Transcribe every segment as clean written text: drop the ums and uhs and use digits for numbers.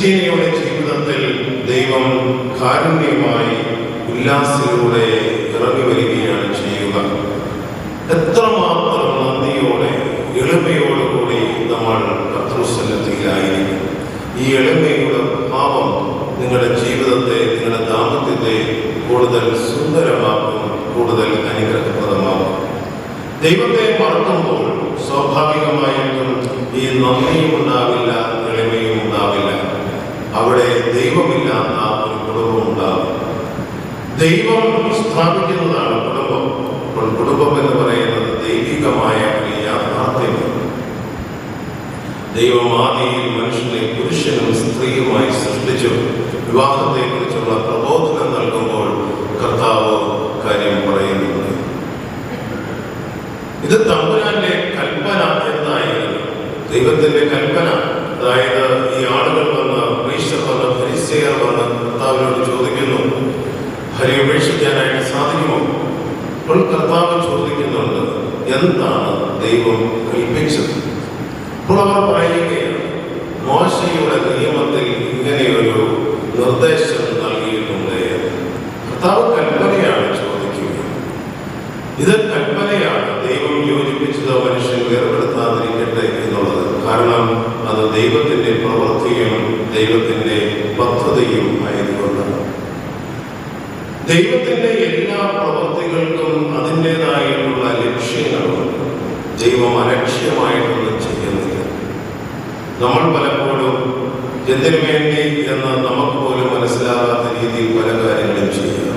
ക്രിസ്ത്യാനിയുടെ ജീവിതത്തിൽ ദൈവം കാരുണ്യമായി ഉല്ലാസത്തിലൂടെ ഇറങ്ങി വരികയാണ് ചെയ്യുക. എത്രമാത്രം നന്ദിയോടെ എളിമയോടുകൂടി നമ്മൾ കർത്തൃസന്നിധിയിലായിരിക്കും. ഈ എളിമയുടെ ഭാവം നിങ്ങളുടെ ജീവിതത്തെ, നിങ്ങളുടെ ദാമ്പത്യത്തെ കൂടുതൽ സുന്ദരമാക്കും, കൂടുതൽ അനുഗ്രഹപ്രദമാക്കും. ദൈവത്തെ മറക്കുമ്പോൾ സ്വാഭാവികമായിട്ടും ഈ നന്ദിയും ഉണ്ടാവില്ല, എളിമയും ഉണ്ടാവില്ല. അവിടെ ദൈവമില്ലാത്ത ഒരു കുടുംബം ഉണ്ടാകും. ദൈവം സ്ഥാപിക്കുന്നതാണ് കുടുംബം. അപ്പോൾ കുടുംബം എന്ന് പറയുന്നത് ദൈവികമായ ഒരു യാഥാർത്ഥ്യമാണ്. ദൈവം ആദിയിൽ മനുഷ്യനെ പുരുഷനും സ്ത്രീയുമായി സൃഷ്ടിച്ചു. വിവാഹത്തെ കുറിച്ചുള്ള പ്രബോധനം നൽകുമ്പോൾ കർത്താവ് കാര്യം പറയുന്നുണ്ട്. ഇത് തമ്പുരാന്റെ കൽപ്പന എന്നായിരുന്നു. ദൈവത്തിന്റെ കൽപ്പന. അതായത് ഈ ആളുകൾ വന്ന്, ഫരിസേയർ വന്ന് കർത്താവിനോട് ചോദിക്കുന്നു, ഭാര്യ ഉപേക്ഷിക്കാനായിട്ട് സാധിക്കുമോ? അപ്പോൾ കർത്താവ് ചോദിക്കുന്നുണ്ട്, എന്താണ് ദൈവം കൽപ്പിച്ചത്? അപ്പോൾ അവർ പറയുകയാണ്, മോശയുടെ നിയമത്തിൽ ഇങ്ങനെയൊരു നിർദ്ദേശം നൽകിയിട്ടുണ്ട്. കർത്താവ് കൽപ്പനയാണ് ചോദിക്കുക. ഇത് കൽപ്പനയാണ്. ദൈവം യോജിപ്പിച്ചത് മനുഷ്യൻ വേർപെടുത്താതിരിക്കട്ടെ എന്നുള്ളത്. കാരണം അത് ദൈവത്തിന്റെ പ്രവൃത്തിയും ദൈവത്തിന്റെ പദ്ധതിയും ആയതുകൊണ്ടാണ്. ദൈവത്തിന്റെ എല്ലാ പ്രവൃത്തികൾക്കും അതിൻ്റെതായിട്ടുള്ള ലക്ഷ്യങ്ങളുണ്ട്. ദൈവം അലക്ഷ്യമായിട്ടൊന്നും ചെയ്യുന്നില്ല. നമ്മൾ പലപ്പോഴും എന്തിനു വേണ്ടി എന്ന് നമുക്ക് പോലും മനസ്സിലാകാത്ത രീതിയിൽ പല കാര്യങ്ങളും ചെയ്യുക.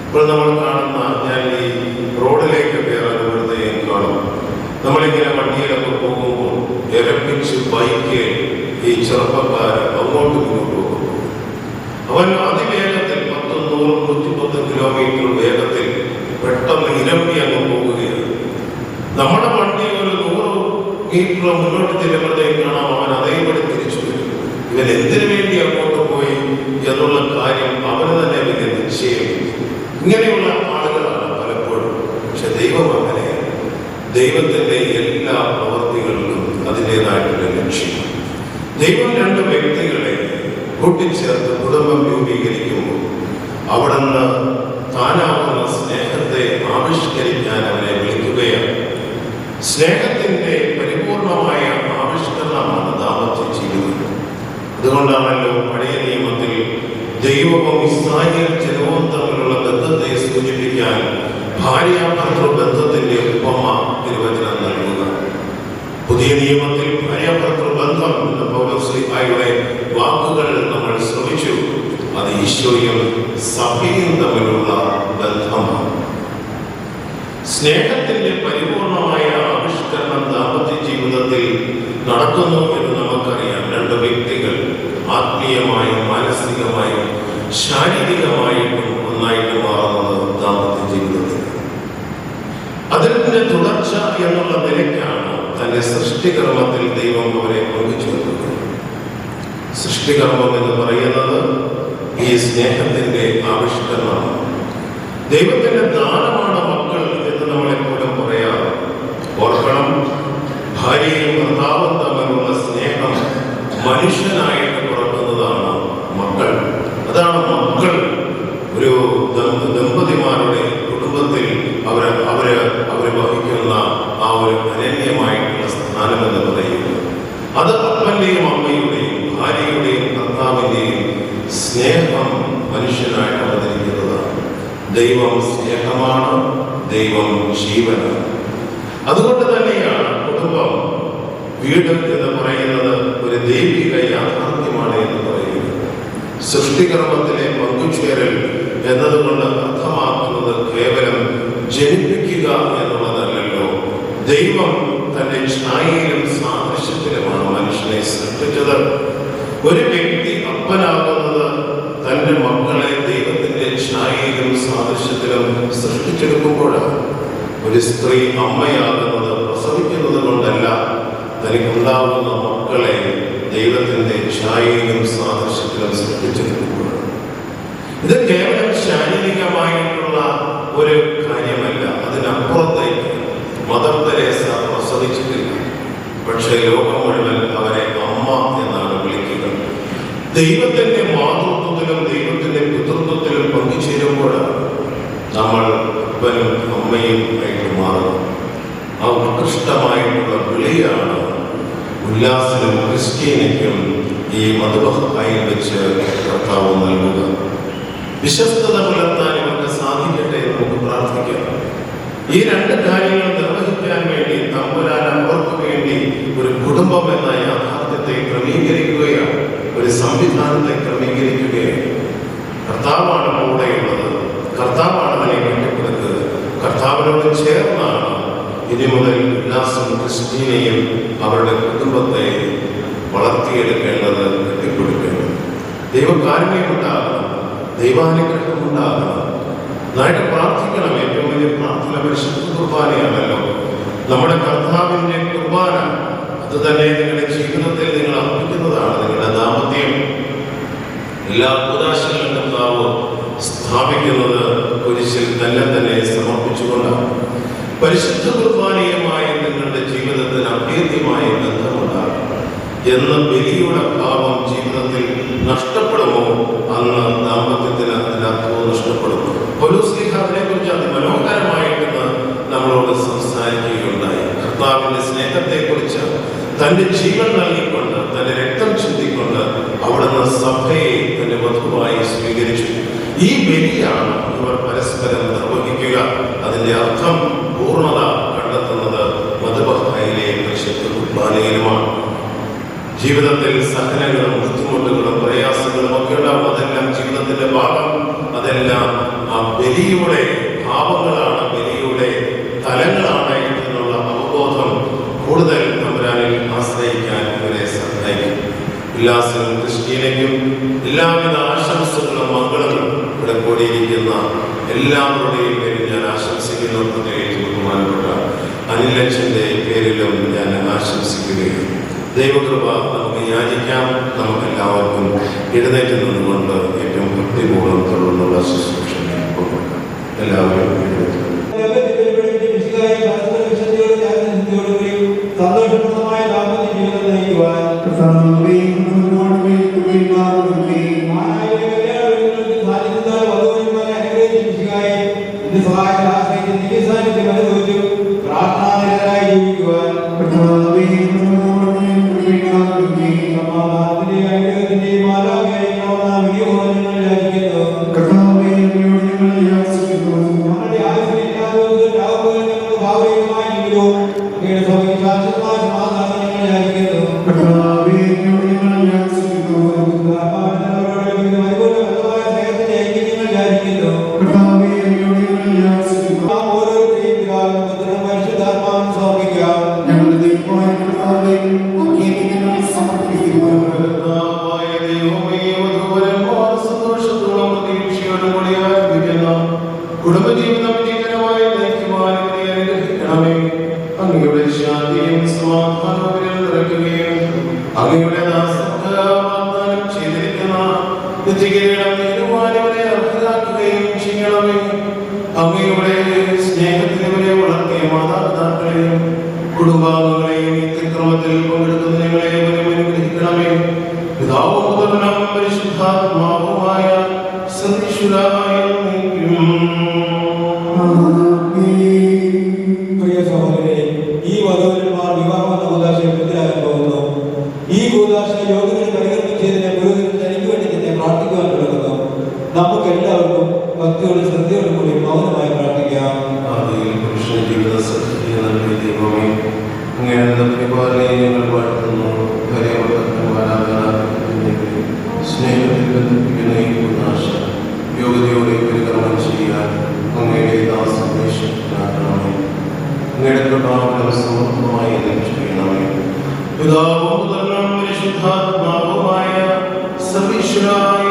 ഇപ്പോൾ നമ്മൾ കാണുന്ന, ഞാൻ ഈ റോഡിലേക്കൊക്കെ ഇറങ്ങുമ്പോഴത്തേക്കും കാണും, നമ്മളിങ്ങനെ വണ്ടിയിലൊക്കെ പോകുമ്പോൾ ഇരപ്പിച്ച് ബൈക്ക് ഈ ചെറുപ്പക്കാർ അങ്ങോട്ടും ഇങ്ങോട്ടും പോകും. അവൻ അതിവേഗത്തിൽ 100-110 കിലോമീറ്റർ വേഗത്തിൽ പെട്ടെന്ന് ഇരമ്പി അങ്ങ് പോവുകയാണ്. നമ്മുടെ വണ്ടി ഒരു 100 മീറ്റർ മുന്നോട്ട് ചെല്ലുമ്പോഴത്തേക്ക് കാണാം അവൻ അതേപടി തിരിച്ചു വരും. ഇവൻ എന്തിനു വേണ്ടി അങ്ങോട്ട് പോയി എന്നുള്ള കാര്യം അവന് തന്നെ വലിയ നിശ്ചയം. ഇങ്ങനെയുള്ള ആളുകളാണ് പലപ്പോഴും. പക്ഷെ ദൈവം അങ്ങനെയാണ്. ദൈവത്തിന്റെ എല്ലാ പ്രവൃത്തികൾക്കും അതിൻ്റെതായിട്ടുള്ള ലക്ഷ്യം. ദൈവം 2 വ്യക്തികളെ കൂട്ടിച്ചേർത്ത് കുടുംബം രൂപീകരിക്കുമ്പോൾ അവിടുന്ന് താനാവുന്ന സ്നേഹത്തെ ആവിഷ്കരിക്കാൻ അവനെ വിളിക്കുകയാണ്. സ്നേഹത്തിന്റെ പരിപൂർണമായ ആവിഷ്കരണമാണ് ദാമ്പത്യ ജീവിതം. അതുകൊണ്ടാണല്ലോ പഴയ നിയമത്തിൽ ദൈവവും ഇസ്രായേൽ ജനവും തമ്മിലുള്ള ബന്ധത്തെ സൂചിപ്പിക്കാൻ ഭാര്യാഭർത്തൃ ബന്ധത്തിന്റെ ഉപമ നിർവചനം നൽകുക. പുതിയ നിയമത്തിൽ ഭാര്യാഭർത്തൃ ബന്ധം എന്ന പൗലോസ്ലീഹായുടെ വാക്കുകൾ നമ്മൾ ശ്രമിച്ചു. അത് ഈശോയും സഭയും തമ്മിലുള്ള ബന്ധമാണ്. സ്നേഹത്തിന്റെ പരിപൂർണമായ ആവിഷ്കരണം ദാമ്പത്യ ജീവിതത്തിൽ നടക്കുന്നു എന്ന് നമുക്കറിയാം. 2 വ്യക്തികൾ ആത്മീയമായും മാനസികമായും ശാരീരികമായിട്ടും ഒന്നായിട്ട് മാറുന്നത് ദാമ്പത്യ ജീവിതത്തിൽ. അതിന്റെ തുടർച്ച എന്നുള്ള നിലയ്ക്കാണ് തന്റെ സൃഷ്ടികർമ്മത്തിൽ ദൈവം അവരെ പങ്കുച്ചു വെക്കുന്നത്. സൃഷ്ടികർമ്മം എന്ന് പറയുന്നത് ഈ സ്നേഹത്തിന്റെ ആവിഷ്കരണമാണ്. ദൈവത്തിന്റെ ദാനമാണ് മക്കൾ എന്ന് നമ്മളെപ്പോഴും പറയാറ്. ഓർക്കണം, ഭാര്യയും ഭർത്താവും തമ്മിലുള്ള സ്നേഹം മനുഷ്യനായിട്ട് പുറത്തുന്നതാണ് മക്കൾ. അതാണ് മക്കൾ ഒരു ദമ്പതിമാരുടെ കുടുംബത്തിൽ അവര് വഹിക്കുന്ന ആ ഒരു അനന്യമായിട്ടുള്ള സ്ഥാനമെന്ന് പറയുന്നത്. അത് അപ്പന്റെയും അമ്മയുടെയും ഭാര്യയുടെയും ഭർത്താവിന്റെയും സ്നേഹം മനുഷ്യനായിട്ട് അവതരിക്കുന്നതാണ്. ദൈവം സ്നേഹമാണ്, ദൈവം ജീവനാണ്. അതുകൊണ്ട് തന്നെയാണ് കുടുംബം, വീട് എന്ന് പറയുന്നത് ഒരു ദൈവിക യാഥാർത്ഥ്യമാണ് എന്ന് പറയുന്നത്. സൃഷ്ടികർമ്മത്തിലെ പങ്കുചേരൽ എന്നതുകൊണ്ട് അർത്ഥമാക്കുന്നത് കേവലം ജനിപ്പിക്കുക എന്നുള്ളതല്ലല്ലോ. ദൈവം തന്റെ ഛായയിലും സാദൃശ്യത്തിലുമാണ് മനുഷ്യനെ സൃഷ്ടിച്ചത്. ഒരു വ്യക്തി അപ്പനാകുന്നത് തന്റെ മക്കളെ ദൈവത്തിന്റെ ഛായയിലും സാദൃശ്യത്തിലും സൃഷ്ടിച്ചെടുക്കുമ്പോഴാണ്. ഒരു സ്ത്രീ അമ്മയാകുന്നത് പ്രസവിക്കുന്നത് കൊണ്ടല്ല, തനിക്കുണ്ടാകുന്ന മക്കളെ ദൈവത്തിന്റെ ഛായയിലും സാദൃശ്യത്തിലും സൃഷ്ടിച്ചെടുക്കുമ്പോഴാണ്. ഇത് കേവലം ശാരീരികമായിട്ടുള്ള ഒരു കാര്യമല്ല, അതിനപ്പുറത്തേക്ക് മദർ തെരേസ പ്രസവിച്ചിട്ടില്ല. പക്ഷേ ലോകം മുഴുവൻ അവരെ അമ്മ എന്നാണ് വിളിക്കുക. ദൈവത്തിന്റെ മാതൃത്വത്തിലും ദൈവത്തിന്റെ പിതൃത്വത്തിലും പങ്കുചേരുമ്പോഴാണ് നമ്മൾ അപ്പനും അമ്മയും ആയിട്ട് മാറുന്നത്. ആ ഉത്കൃഷ്ടമായിട്ടുള്ള വിളിയാണ് ഉല്ലാസിനും ക്രിസ്റ്റീനയ്ക്കും ഈ മധുബഹായിൽ വെച്ച് കർത്താവ് നൽകുക. വിശ്വസ്തത പുലർത്താൻ ഇവർക്ക് സാധിക്കട്ടെ എന്ന് നമുക്ക് പ്രാർത്ഥിക്കാം. ഈ രണ്ട് കാര്യങ്ങൾ നിർവഹിക്കാൻ വേണ്ടി തമ്പുരാൻ അവർക്ക് വേണ്ടി ഒരു കുടുംബം എന്ന യാഥാർത്ഥ്യത്തെ ക്രമീകരിക്കുകയാണ്, ഒരു സംവിധാനത്തെ ക്രമീകരിക്കുകയാണ്. കർത്താവാണ് കൂടെയുള്ളത്, കർത്താവാണ് അതിനെ കെട്ടിപ്പടുക്കുക. കർത്താവിനോട് ചേർന്നാണ് ഇനി മുതൽ ഉല്ലാസം ക്രിസ്റ്റീനയും അവരുടെ കുടുംബത്തെ വളർത്തിയെടുക്കേണ്ടത്, കെട്ടിപ്പടുക്കേണ്ടത്. ദൈവകാരുണ്യമുണ്ടാകണം, ദൈവാനുഗ്രഹമുണ്ടാകണം. നന്നായിട്ട് പ്രാർത്ഥിക്കണം. ഏറ്റവും വലിയ പ്രാർത്ഥന പരിശുദ്ധ കുർബാനയാണല്ലോ, നമ്മുടെ കർത്താവിന്റെ കുർബാന. അത് തന്നെ നിങ്ങളുടെ ജീവിതത്തിൽ നിങ്ങൾ അർപ്പിക്കുന്നതാണ്. നിങ്ങളുടെ ദാമ്പത്യം എല്ലാ ഉദാശകളും കർത്താവ് സ്ഥാപിക്കുന്നത് കുരിശിൽ തന്നെ സമർപ്പിച്ചുകൊണ്ടാണ്. പരിശുദ്ധ കുർബാനയുമായി നിങ്ങളുടെ ജീവിതത്തിന് അഭേദ്യമായ ബന്ധമുണ്ടാകും. എന്ന് ബലിയുടെ ഭാവം ജീവിതത്തിൽ നഷ്ടപ്പെടുമോ അന്ന് ദാമ്പത്യത്തിന് അതിനർത്ഥവും നഷ്ടപ്പെടും. പൗലോസ് അതിനെക്കുറിച്ച് അതിമനോഹരമായിട്ട് നമ്മളോട് സംസാരിക്കുകയുണ്ടായി. കർത്താവിന്റെ സ്നേഹത്തെക്കുറിച്ച് തന്റെ ജീവൻ നൽകിക്കൊണ്ട്, തന്റെ രക്തം ചിന്തിക്കൊണ്ട് അവിടുന്ന് സഭയെ തന്റെ വധുവായി സ്വീകരിച്ചു. ഈ ബലിയാണ് ഇവർ പരസ്പരം നിർവഹിക്കുക. അതിന്റെ അർത്ഥം പൂർണ്ണത കണ്ടെത്തുന്നത് മധുബഹായിലെ പരിശുദ്ധ കുർബാനയിലുമാണ്. ജീവിതത്തിൽ സഹനങ്ങളും ബുദ്ധിമുട്ടുകളും പ്രയാസങ്ങളും ഒക്കെ ഉണ്ടാവും. അതെല്ലാം ജീവിതത്തിന്റെ ഭാഗം. അതെല്ലാം ആ ബലിയുടെ ഭാവങ്ങളാണ്, ബലിയുടെ തലങ്ങളാണ് എന്നുള്ള അവബോധം കൂടുതൽ തമ്പുരാനിൽ ആശ്രയിക്കാൻ ഇവരെ സഹായിക്കും. ഉല്ലാസനും ക്രിസ്റ്റീനയ്ക്കും എല്ലാവിധ ആശംസകളും മംഗളങ്ങളും ഇവിടെ കൂടിയിരിക്കുന്ന എല്ലാവരുടെയും പേരിൽ ഞാൻ ആശംസിക്കുന്നു. പ്രത്യേകിച്ച് ബഹുമാനപ്പെട്ട അനിലച്ഛന്റെ പേരിലും ഞാൻ ആശംസിക്കുകയും ദൈവകൃപ നമുക്ക് യാചിക്കാം. നമുക്കെല്ലാവർക്കും എഴുന്നേറ്റ് നിന്നുകൊണ്ട് ഏറ്റവും ഭക്തിപൂർവ്വം തുടർന്നുള്ള ശുശ്രൂഷ കൊടുക്കാം. എല്ലാവരും സന്തോഷപ്രദമായ ദാമ്പത്യ ജീവിതം നയിക്കുവാൻ സഹായത്തിൽ ആശ്രയിച്ച് ദിവസാനിത്യം അനുഭവിച്ചു പ്രാർത്ഥനാനിരതരായി ജീവിക്കുവാൻ സമാധാനത്തിന്റെയും അനുഗ്രഹത്തിന്റെയും മാലാഖയായിരിക്കണമെന്ന വിനിയോഗം ഞങ്ങൾ യാചിക്കുന്നു. ഞങ്ങളുടെ ആയുസ്സിലില്ലാത്ത രാവുകൾ ഞങ്ങൾക്ക് ഭാവനയുമായി ജീവിതവും അങ്ങയുടെ സഭയ്ക്ക് ശാശ്വതമായ സമാധാനം ഞങ്ങൾ യാചിക്കുന്നു. സ്നേഹത്തിന്റെ ഐക്യം ഞങ്ങൾ യാചിക്കുന്നു. ഓരോരുത്തരെയും പിതാവിനും പുത്രനും പരിശുദ്ധാത്മാവിനും സമർപ്പിക്കാം. കുടുംബജീവിതം വിജയകരമായി നയിക്കുവാനും അനുഗ്രഹിക്കണമേ. അങ്ങയുടെ ശാന്തിയും സമാധാനവും നിറയ്ക്കുകയും അങ്ങയുടെ വാഗ്ദാനം ചെയ്തിരിക്കുന്ന നിത്യകിരീടം നേടുവാനും അർഹരാക്കുകയും ചെയ്യണമേ. അങ്ങയുടെ സ്നേഹത്തിന് ഇവരെ വളർത്തിയ മാതാപിതാക്കളെയും കുടുംബാംഗങ്ങളെയും നിത്യക്രമത്തിൽ പങ്കെടുക്കുന്നവരെയും അനുഗ്രഹിക്കണമേ. പിതാവും പുത്രനും പരിശുദ്ധാത്മാവുമായ സർവ്വേശ്വരായ പ്രിയ സഹോദരരെ, ഈ വധൂവരന്മാർ വിവാഹമെന്ന കൂദാശയെ ബന്ധിരാകാൻ പോകുന്നു. ഈ കൂദാശ യോഗത്തിൽ പരിഗണിച്ചതിനെ പുരോഹിതൻ തനിക്ക് വേണ്ടി തന്നെ പ്രാർത്ഥിക്കുവാൻ തുടങ്ങുന്നു. നമുക്ക് എല്ലാവർക്കും ഭക്തിയോടും ശ്രദ്ധയോടും കൂടി മൗനമായി പ്രാർത്ഥിക്കാം. സ്നേഹത്തിൽ ബന്ധിപ്പിക്കുന്ന ഈ കൂദാശ യോഗ്യതയോടെ പരികർമ്മം ചെയ്യാൻ അങ്ങയുടെ ദാസനാക്കണമേ. അങ്ങയുടെ കൃപാവരം സമർത്ഥമായി ചെയ്യണമേ. പിതാവും പുത്രനും പരിശുദ്ധാത്മാവുമായ സർവ്വേശ്വരായ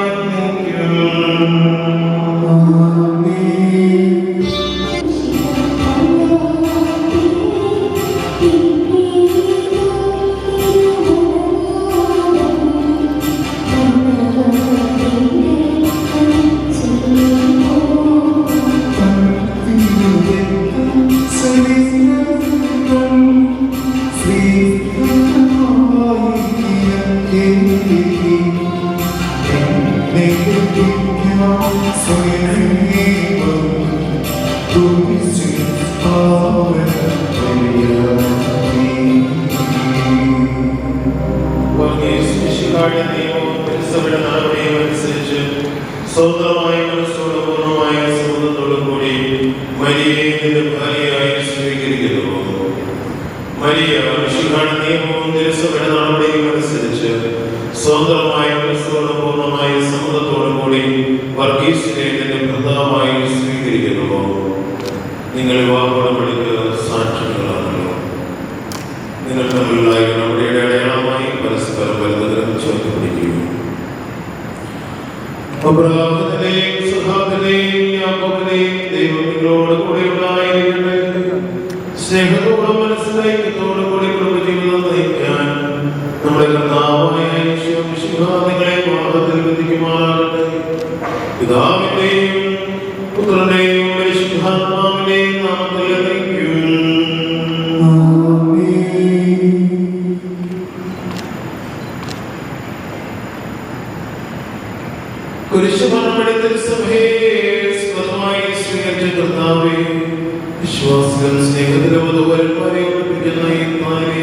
സ്വന്തമായ മനസ്സോട് പൂർണ്ണമായ സമ്മതത്തോടും കൂടി മരിയയെ നിന്റെ ഭാര്യയായി സ്വീകരിക്കുന്നു. മരിയ മിശിഹായുടെ നിയമവും തിരുസഭയുടെ നടപടിയും അനുസരിച്ച് സ്വന്തമായ മനസ്സോട് പൂർണ്ണമായ സമ്മതത്തോടും കൂടി വർഗീസിനെ നിന്റെ ഭർത്താവായി സ്വീകരിക്കുന്നു. നിങ്ങൾ വിവാഹോടമ്പടിക്ക് സാക്ഷികളാണല്ലോ. നിങ്ങൾ തമ്മിലുള്ള നടപടിയുടെ അടയാളമായി പരസ്പരം ബന്ധനം ചേർത്ത് പിടിക്കുകയും അബ്രാഹത്തിനെയും സഹാബിനെയും യാക്കോബിനെയും ദൈവം നിങ്ങളോട് കൂടെ ഉണ്ടായിരിക്കട്ടെ. സ്നേഹത്തോടും മനസ്സിലാക്കത്തോടും കൂടി കുടുംബജീവിതം നയിക്കാൻ നമ്മുടെ കർത്താവായ നിങ്ങളെ വാഹത്തിൽ ബന്ധിക്കുമാറാകട്ടെ. പിതാവിന്റെയും പുത്രന്റെയും പരിശുദ്ധാത്മാവിന്റെയും നാമത്തിൽ നയിക്കും. വിശ്വാസികൾ സ്നേഹത്തിലും അതുവരന്മാരെ ഒളിപ്പിക്കുന്ന ഈ നാളെ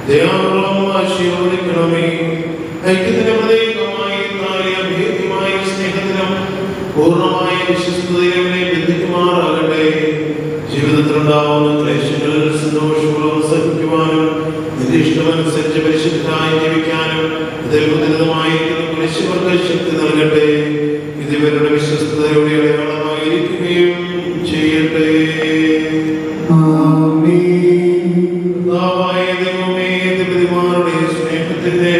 ദയാപൂർവം ആശീർവദിക്കണമേ. ഐക്യത്തിന്റെ പ്രതീകമായി നാളെ അഭേദ്യമായ സ്നേഹത്തിലും പൂർണ്ണമായ വിശ്വസ്തതയിലും ബന്ധിക്കുമാറാകട്ടെ. ജീവിതത്തിലുണ്ടാവുന്ന ക്ലേശങ്ങളിൽ സന്തോഷപൂർവ്വം സഹിക്കുവാനും നിന്റെ ഇഷ്ടമനുസരിച്ച് പരിശുദ്ധമായി ജീവിക്കാനും ദൈവത്തിനുമായിരിക്കുന്ന കുരിശുവർക്ക് ശക്തി നൽകട്ടെ. ഇതിവരുടെ വിശ്വസ്തതയുടെ അടയാളമായിരിക്കുകയും ചെയ്യട്ടെ. സ്നേഹത്തിന്റെ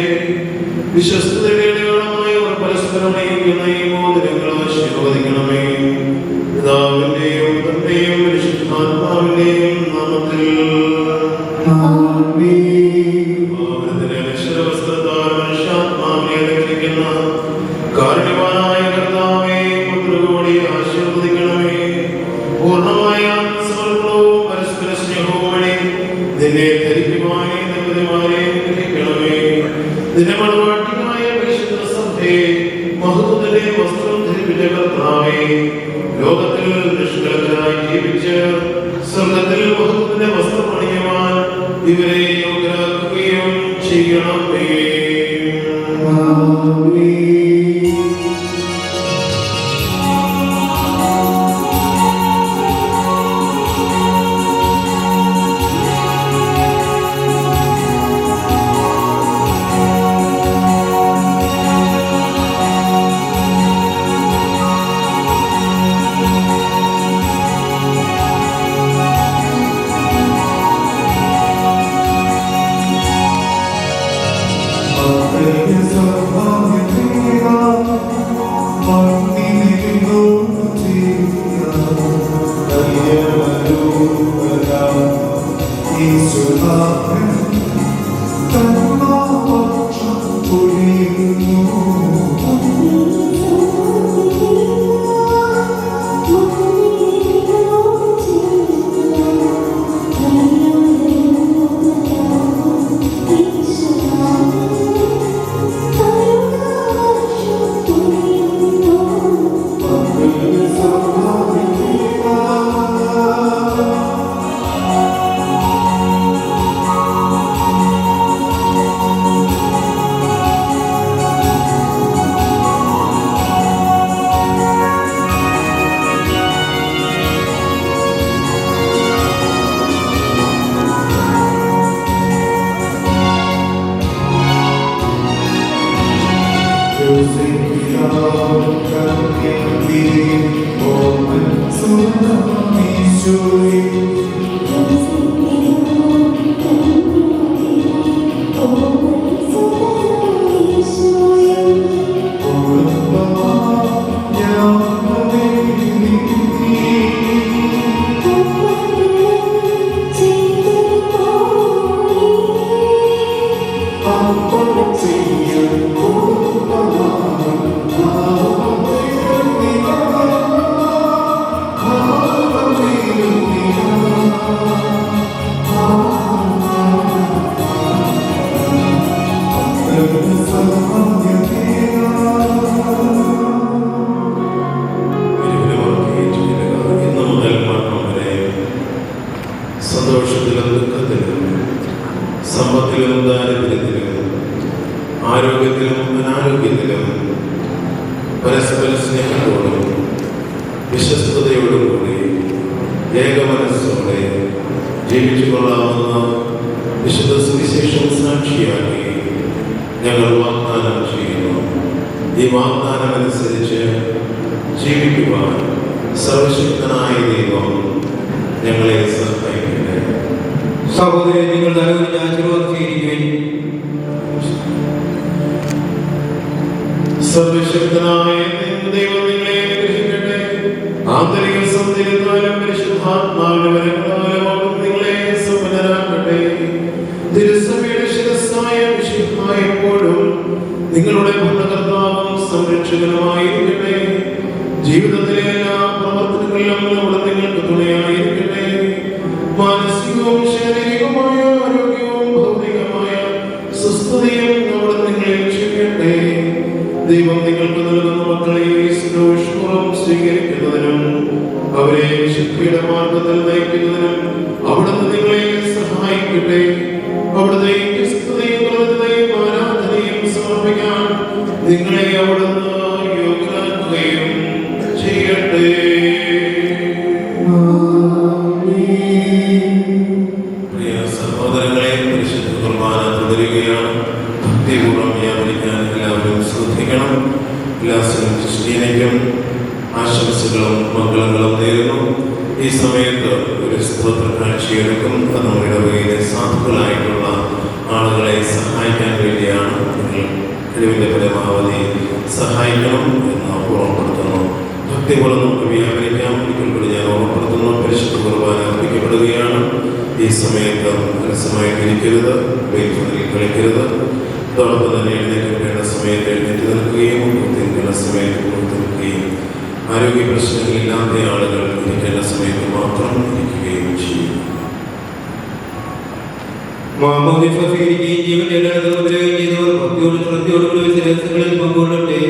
വിശ്വസ്തതയുടെ അടയാളമായി അവർ പരസ്പരം നയിക്കുന്ന ഈ മോതിരങ്ങൾ ആശീർവദിക്കണമേ. പിതാവിന്റെയും പുത്രന്റെയും പരിശുദ്ധാത്മാവിന്റെയും നാമത്തിൽ അക്ഷരവസ്ത്രത്താൽ മനുഷ്യാത്മാവിനെ അലങ്കരിക്കുന്ന കാരുണ്യവാനായ കർത്താവേ, പുത്രകോടി ആശീർവദിക്കണമേ. പൂർണ്ണമായ സമർപ്പണവും പരസ്പര സ്നേഹവും വഴി നിന്നെ ധരിക്കുവാനേ ദമ്പതിമാരെ ഗ്രഹിക്കണമേ. നിന്റെ മണവാട്ടിയായ പരിശുദ്ധ സഭയെ മഹത്വത്തിന്റെ വസ്ത്രം ധരിപ്പിച്ച കർത്താവേ, ലോകത്തിൽ നിഷ്കളങ്കരായി ജീവിച്ച് സ്വർഗത്തിൽ മഹത്വത്തിന്റെ വസ്ത്രം അണിയുവാൻ ഇവരെ യോഗ്യരാക്കുകയും ചെയ്യണമേ. പരസ്പര സ്നേഹത്തോടും വിശ്വസ്തയോടുകൂടി ഏകമനസ്സോടെ ജീവിച്ചു കൊള്ളാമെന്ന വിശുദ്ധ സുവിശേഷം സാക്ഷിയാക്കി ഞങ്ങൾ വാഗ്ദാനം ചെയ്യുന്നു. ഈ വാഗ്ദാനമനുസരിച്ച് ജീവിക്കുവാൻ സർവശക്തനായ ദൈവം ഞങ്ങളെ സഹായിക്കട്ടെ. സഹോദരൻ, നിങ്ങൾ നൽകുന്ന ആശീർവാദം സ്വീകരിക്കുകയും സർവശക്തനായ ദൈവം നിങ്ങളെ അനുഗ്രഹിക്കട്ടെ. ആന്തരിക സൗന്ദര്യത്താലും പരിശുദ്ധാത്മാവിന്റെ വരങ്ങളാലും നിങ്ങളെ സമ്പന്നരാക്കട്ടെ. തിരുസഭയുടെ ശിരസ്സായ മിശിഹായ എപ്പോഴും നിങ്ങളുടെ ഭരണകർത്താവും സംരക്ഷകനുമായിരിക്കട്ടെ. ജീവിതത്തിലെ എല്ലാ പ്രവർത്തനങ്ങളിലും അവിടെ നിങ്ങൾക്ക് തുണയായിരിക്കട്ടെ. മാനസികവും ശാരീരികവുമായ ആരോഗ്യവും ഭൗതികമായ സുസ്ഥതയും അവിടെ നിങ്ങളെ ചെയ്യട്ടെ. ദൈവം നിങ്ങൾക്ക് നൽകുന്ന മക്കളെ സന്തോഷപൂർവ്വം സ്വീകരിക്കുന്നതിനും അവരെ ശക്തിയുടെ മാർഗത്തിൽ നയിക്കുന്നതിനും അവിടുന്ന് നിങ്ങളെ സഹായിക്കട്ടെ. അവിടുത്തെ സ്തുതിയും കൃതജ്ഞതയും ആരാധനയും സമർപ്പിക്കാൻ നിങ്ങളെ അവിടുന്ന് യോഗ്യരാക്കുകയും ചെയ്യട്ടെ. പ്രിയ സഹോദരങ്ങളെ, പരിശുദ്ധ കുർബാന തുടരുകയാണ്. ഭക്തിപൂർവ്വം വ്യാപരിക്കാൻ എല്ലാവരും ശ്രദ്ധിക്കണം. എല്ലാവരും ക്രിസ്ത്യനയ്ക്കും ആശംസകളും മംഗളങ്ങളും നേരുന്നു. ഈ സമയത്ത് ഒരു സ്തോത്ര കാഴ്ചയെടുക്കും. അത് നമ്മുടെ ഇടവകയിലെ സാധുക്കളായിട്ടുള്ള ആളുകളെ സഹായിക്കാൻ വേണ്ടിയാണ്. നിങ്ങൾ കഴിവിൻ്റെ പരമാവധി സഹായിക്കണം എന്ന് ഓർമ്മപ്പെടുത്തുന്നു. ഭക്തിപൂർവ്വം നമുക്ക് വ്യാപരിക്കാം. ഒരിക്കൽ കൂടി ഞാൻ ഓർമ്മപ്പെടുത്തുന്നു, പരിശുദ്ധ കുർബാന അർപ്പിക്കപ്പെടുകയാണ്. ഈ സമയത്ത് അലസമായിട്ടിരിക്കരുത്, വെയിറ്റിൽ കളിക്കരുത്. അതോടൊപ്പം തന്നെ എഴുന്നേൽക്കേണ്ട സമയത്ത് എഴുന്നേറ്റ് നിൽക്കുകയും പ്രവർത്തിക്കേണ്ട സമയത്ത് പ്രവർത്തിക്കുകയും ആരോഗ്യ പ്രശ്നങ്ങളില്ലാത്ത ആളുകൾ ഇരിക്കേണ്ട സമയത്ത് മാത്രം ഇരിക്കുകയും ചെയ്യും. മാമോദിസ സ്വീകരിക്കുകയും ജീവന്റെ എല്ലായിടത്തും ഉപദ്രവം ചെയ്തവർ ഭക്തിയോടും ശ്രദ്ധയോടും രഹസ്യങ്ങളിൽ പങ്കുകൊള്ളട്ടെ.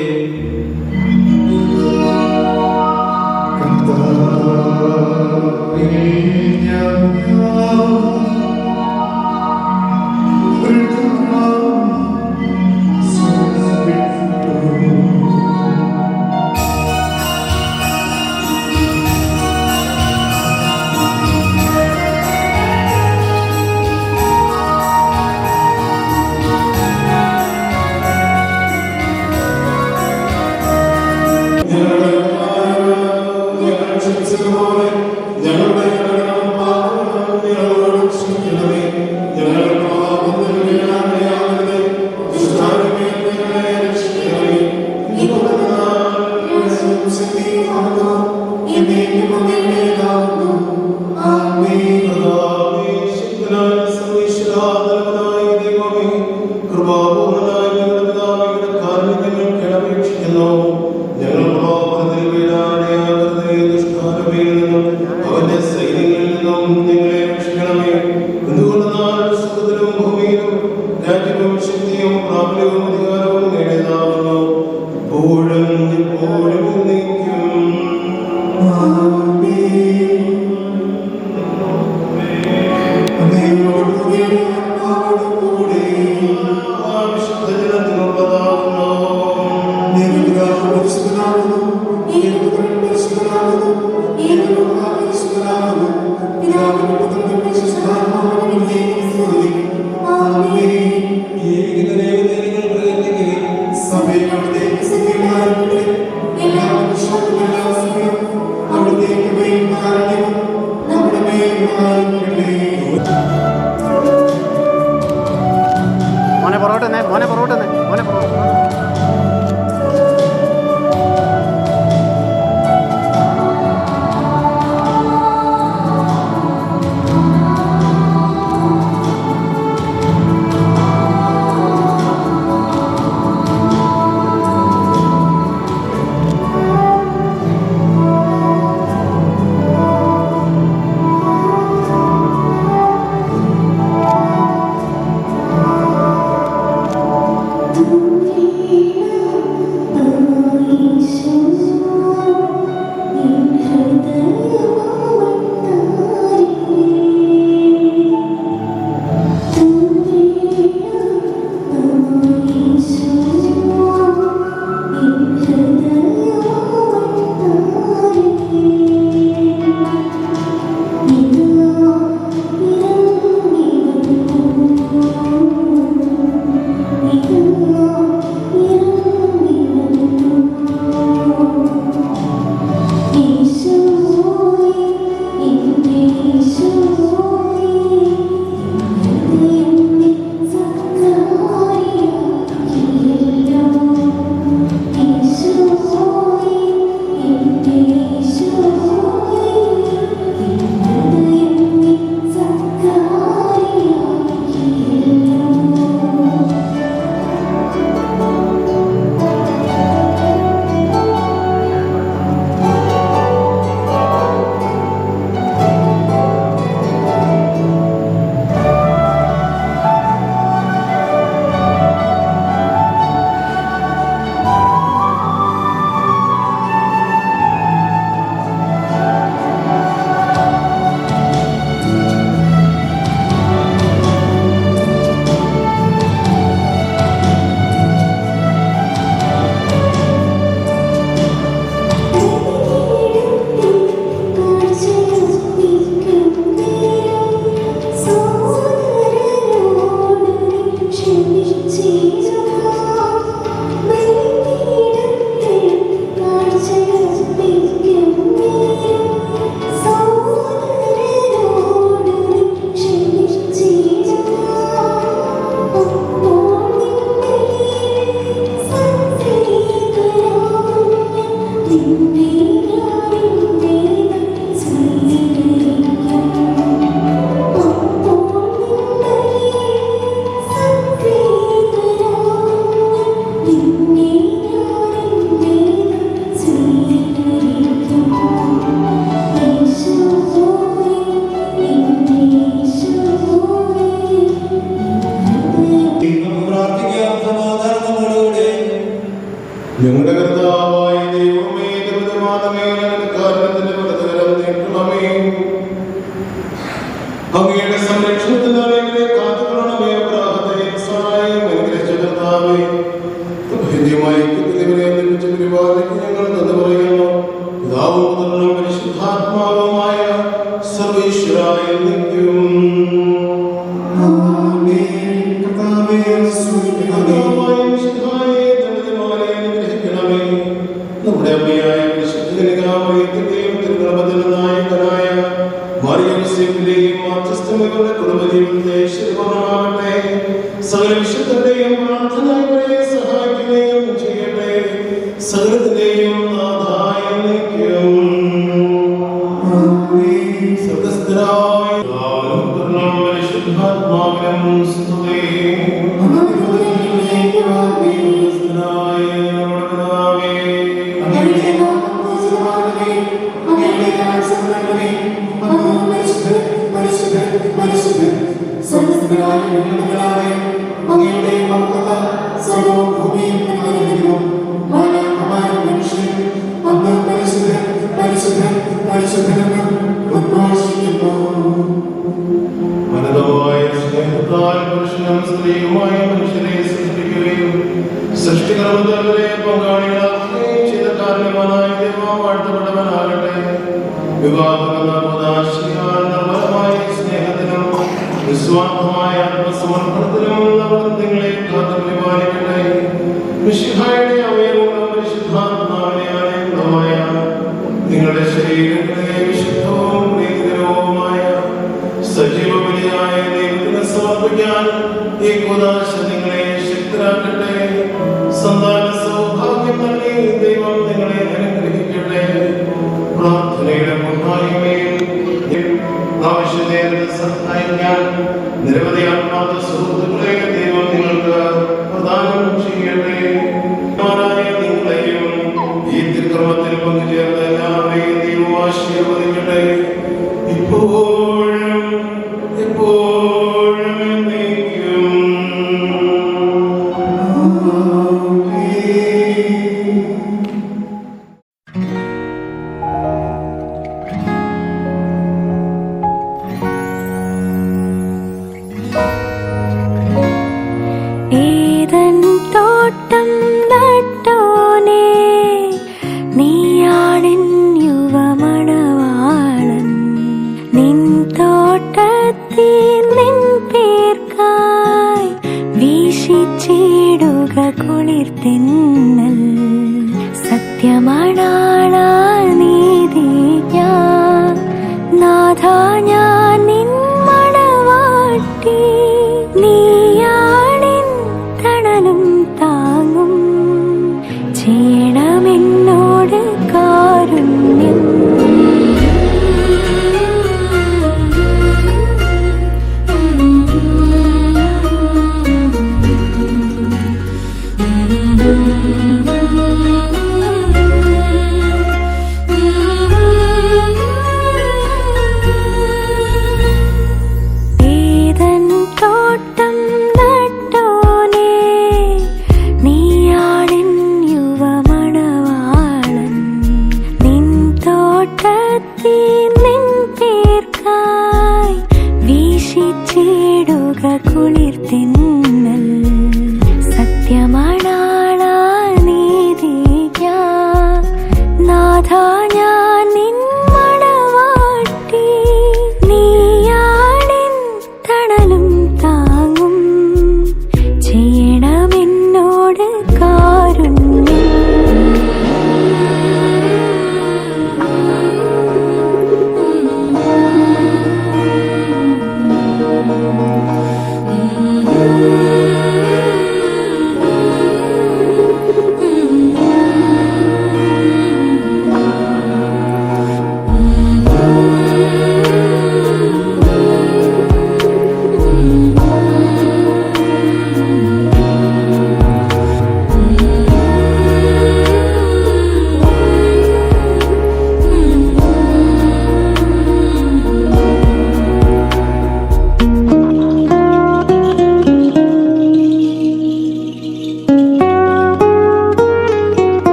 ഞങ്ങളുടെ കർത്താവായ ദൈവമേ, ദുരിതമാനമേ, ഞങ്ങളുടെ കാരണത്തിന്റെ വലതുകരം നീട്ടണമേ. അങ്ങയുടെ സംരക്ഷണത്തിനാൽ ഞങ്ങളെ കാത്തുകൊള്ളണമേ. അബ്രാഹത്തെ സഹായം അനുഗ്രഹിച്ച കർത്താവേ, ഹൃദ്യമായി ഇവരെ ഒന്നിപ്പിച്ച് പരിപാലിക്ക് ഞങ്ങൾ നന്ദി പറയുന്നു. പിതാവും പുത്രനും പരിശുദ്ധാത്മാവുമായ സർവ്വേശ്വരായ നിത്യം. നമ്മുടെ അമ്മയായ പരിശുദ്ധ കന്യകാമറിയത്തിന്റെയും തിരുഗർഭത്തിൽ നായകനായ മറിയംസിന്റെയും മധ്യസ്ഥങ്ങളുടെ കുടുംബജീവിതത്തെ ശുഭമാകട്ടെ. സകല വിശുദ്ധരുടെയും പ്രാർത്ഥന ഇവരെ സഹായിക്കുകയും ചെയ്യട്ടെ. സകലത്തിന്റെയും നാഥായ നിത്യം. സ്വർഗ്ഗസ്ഥനായ പിതാവിനും പുത്രനും പരിശുദ്ധാത്മാവിനും സ്തുതി. അനന്തമായ സ്നേഹത്താൽ പുരുഷനും സ്ത്രീയുമായ മനുഷ്യരെ സൃഷ്ടിക്കുകയും സൃഷ്ടികർമ്മത്തെ പങ്കാളികളാക്കുകയും ചെയ്ത കാരണവാനായ ദൈവം വാഴ്ത്തപ്പെട്ടവനാകട്ടെ. വിവാഹമെന്ന ഉദാശിയാൽ നിർമ്മലമായ സ്നേഹത്തിനും നിസ്വാർത്ഥമായ ആത്മസമർപ്പണത്തിനും അവിടുന്ന് നിങ്ങളെ കാത്തു പരിപാലിക്കട്ടെ. മിശിഹായുടെ അവയവങ്ങളും പരിശുദ്ധാത്മാവിനെ ആലയങ്ങളുമായ നിങ്ങളുടെ ശരീരങ്ങളെ വിശുദ്ധവും പ്രീതികരവുമായ സജീവ ബലിയായ ദൈവത്തിന് സമർപ്പിക്കാൻ ഈ കൂദാശ നിങ്ങളെ ശക്തരാക്കട്ടെ. സന്താന സൗഭാഗ്യം നൽകി ദൈവം നിങ്ങളെ അനുഗ്രഹിക്കട്ടെ. പ്രാർത്ഥനയുടെ മുന്നായ്മയിൽ ആവശ്യനേരത്ത് സഹായിക്കാൻ നിരവധി ആത്മാർത്ഥ സുഹൃത്തുക്കളെ ദൈവം നിങ്ങൾക്ക് പ്രദാനം ചെയ്യട്ടെ. നിങ്ങളെയും ഈ തിരുക്രമത്തിൽ പങ്കുചേർന്ന എല്ലാവരെയും ദൈവം ആശീർവദിക്കട്ടെ. ഇപ്പോഴും എപ്പോഴും എന്നേക്കും. ഏദൻ തോട്ടം നട്ടോനേ, നീയാണെൻ യുവമണവാളൻ. നിൻ തോട്ടത്തിൽ നിൻ പേർക്കായി വീശിച്ചിടുക കുളിർതെന്നൽ. സത്യമണാളാ നീതി ഞാൻ നാഥാ, ഞാൻ നിൻ മണവാട്ടി. നീയാണെൻ തണലും താങ്ങും, ചെയ്യണമെന്നോട് കാരുണ്യം. ഏദൻ തോട്ടം നട്ടോനേ, നീയാണെൻ യുവമണവാളൻ.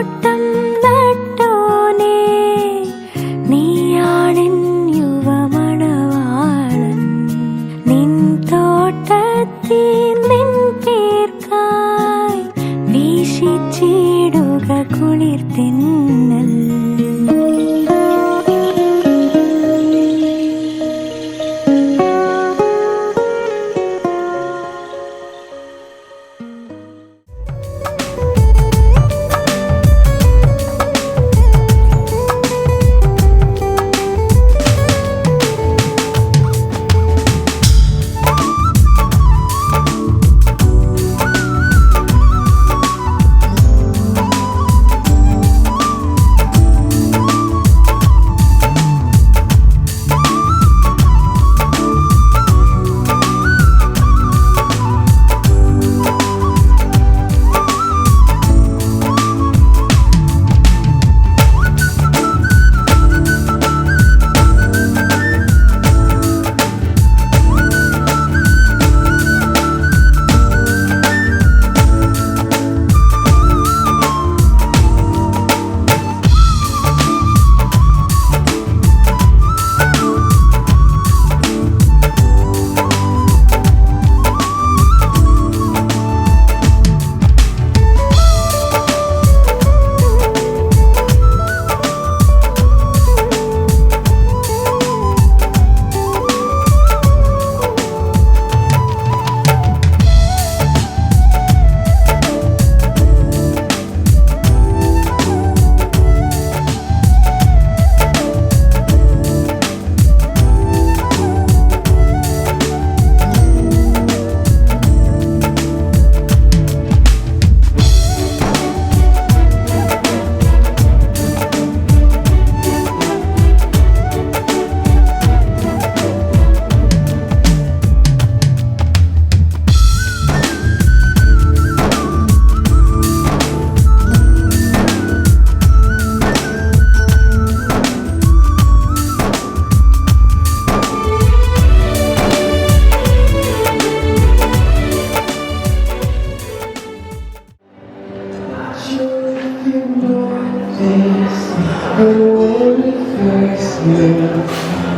തോട്ടം നട്ടോനേ നീയാണെൻ യുവമണവാളൻ നിൻ തോട്ടത്തിൽ നിൻ പേർക്കായി വീശിച്ചിടുക കുളിർത്തിന്നൽ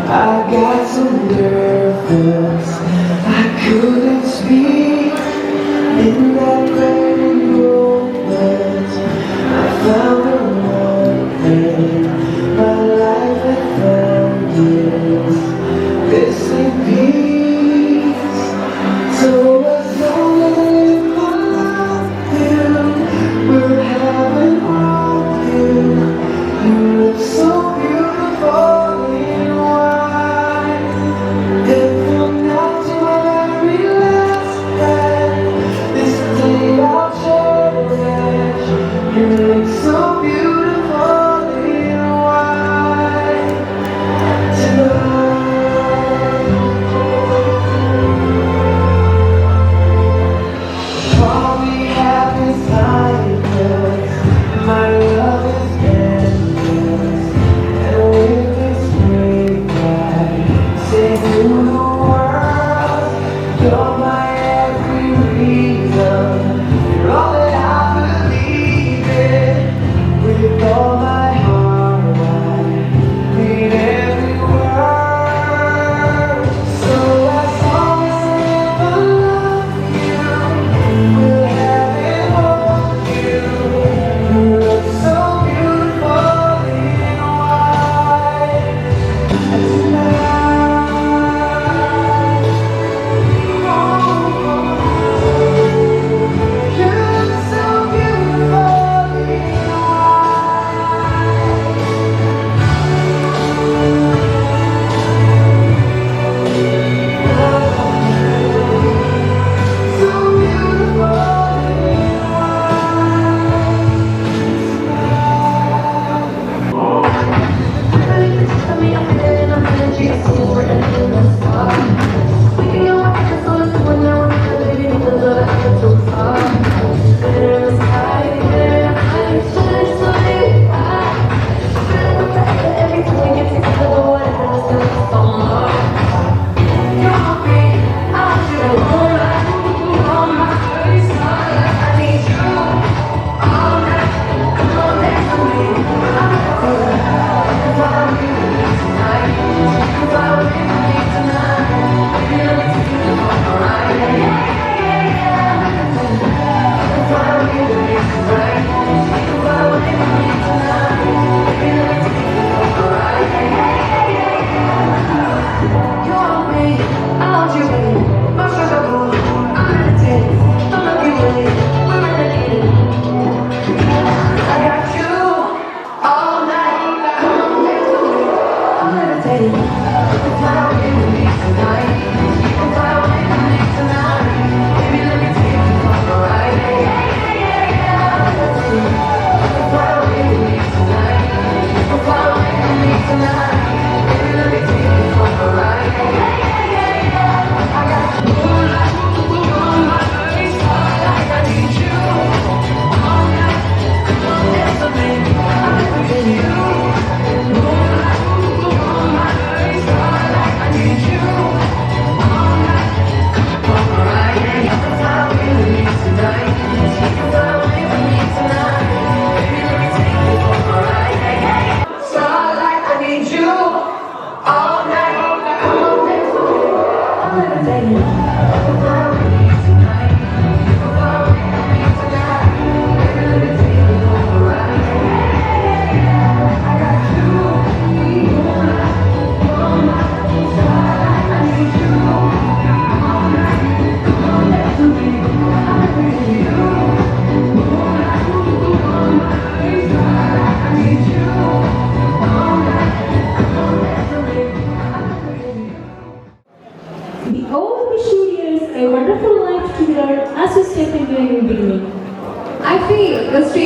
I got so nervous I couldn't speak. In that very moment I found the one thing my life had found is missing peace. So as long as I live my life you will have and want you. You look so beautiful in white. And from now to my very last breath, this day I'll cherish. You look so beautiful in white tonight. All we have is time, 'cause my love is endless. And with this ring I say to the world, you're my every reason. You're all that I believe in.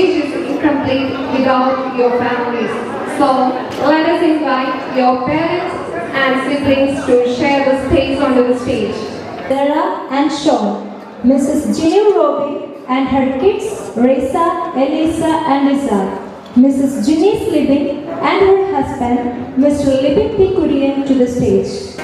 stage is incomplete without your families. So let us invite your parents and siblings to share the space onto the stage. Sarah and Sean, Mrs. Ginny Roby and her kids Reza, Elisa and Lisa, Mrs. Ginny Libin and her husband Mr. Libin P. Kurian to the stage.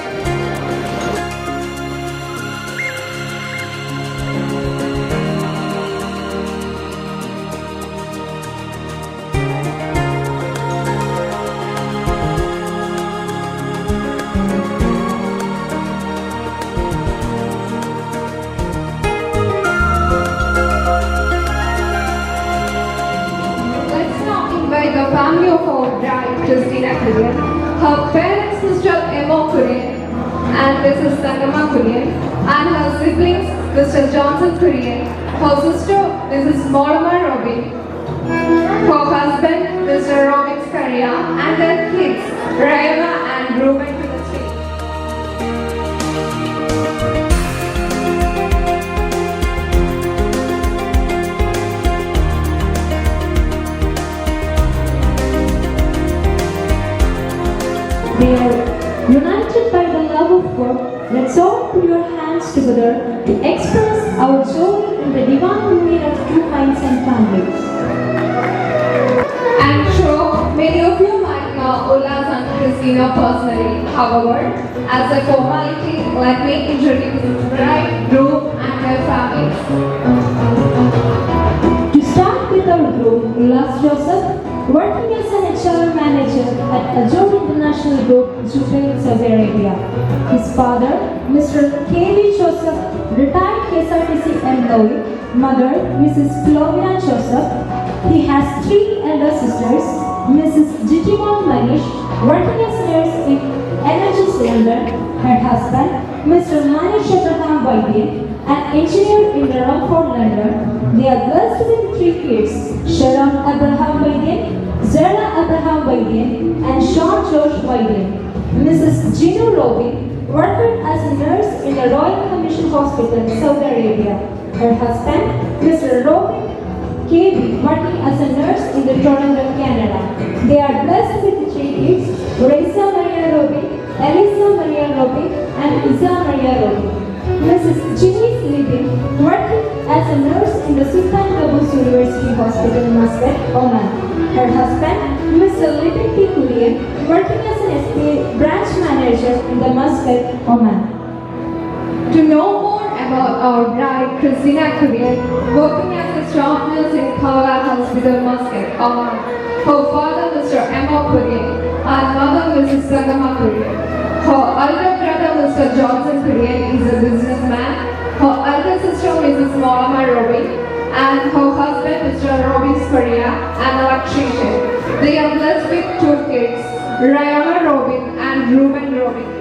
Let's now invite the family of our bride, Christina Kurian, her parents, Mr. Emma Kurian and Mrs. Sangama Kurian, and her siblings, Mr. Johnson Kurian, her sister, Mrs. Mortimer Robin, her husband, Mr. Robin Scaria, and their kids, Rayana and Ruben to the stage. They are united by the love of God. Let's all put your hands together to express our joy in the divine union of two minds and families. I'm sure many of you might know Ullas and Christina personally. However, as a formality, let me introduce the bride, groom, and their families. To start with our groom, Ullas Joseph, working as an HR manager at Ajod International Group, Jubail, Saudi Arabia. His father, Mr. K.V. Joseph, retired KSRTC employee. Mother, Mrs. Flovina Joseph. He has three elder sisters, Mrs. Jijimon Manish, working as a nurse in Energy Cylinder. Her husband, Mr. Manish Abraham Vaidyan, an engineer in the Romford, London. They are blessed with three kids, Sharon Abraham Vaidyan, Zara Abraham Vaidyan, and Sean George Vaidyan. Mrs. Gino Robin worked as a nurse in the Royal Commission Hospital, Saudi Arabia. Her husband, Mr. Robin K.B., working as a nurse in the Toronto, Canada. They are blessed with three kids, Reza Maria Robin, Elisa Maria Robin, and Isa Maria Robin. Mrs. Ginny Libin, working as a nurse in the Sultan Qaboos University Hospital, Muscat, Oman. Her husband, Mr. Libin P. Kurian, working as an SPA branch manager in the Muscat, Oman. To know more about our bride, Christina Kurian, working as a staff nurse in Kawala Hospital, Muscat, Oman. Her father, Mr. Emma Kurian, and mother, Mrs. Sangama Kurian. Her elder brother, Mr. Johnson Kurian, is a businessman. Her elder sister, Mrs. Mortimer Robin, and her husband, Mr. Robin Scaria, an electrician. They are blessed with two kids, Rayana Robin and Ruben Robin.